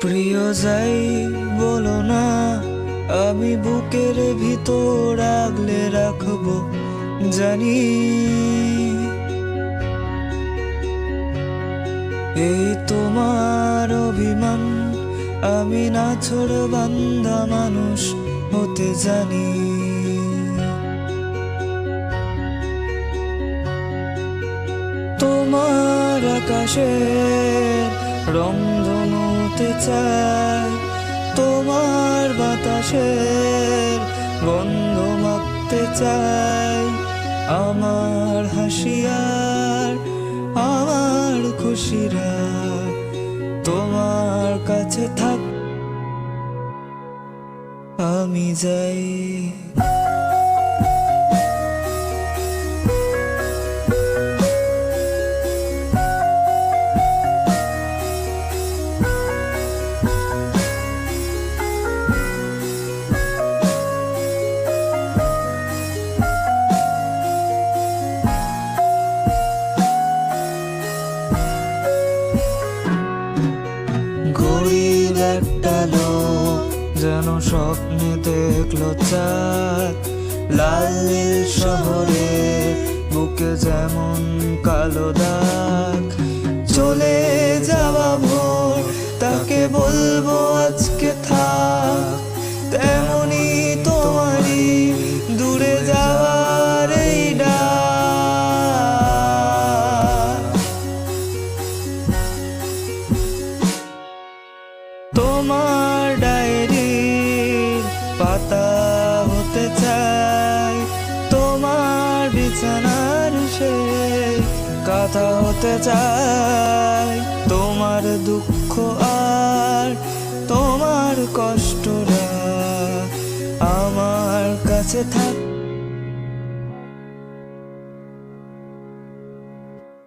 প্রিয় যাই বলো না, আমি বুকের ভিতর আগলে রাখবো জানি। এই তোমার অভিমান, আমি নাছোড় বান্ধা মানুষ হতে জানি। তোমার আকাশের রংধনু হতে চাই, তোমার বাতাসের গন্ধ মাখতে চাই। আমার হাসিয়ার আমার খুশিরা তোমার কাছে থাক, আমি যাই। গরিব একটা লোক যেন স্বপ্নে দেখলো চাঁদ, লাল নীল শহরে বুকে যেমন কালো দাগ। চলে যাওয়া ভোর তাকে বলবো আজকে থাক, তেমনি তোমারই দূরে যাওয়ার এই ডাক। তোমার ডায়েরির পাতা হতে চাই, তোমার বিছানার সে কথা হতে চাই। তোমার দুঃখ আর তোমার কষ্টরা আমার কাছে থাক,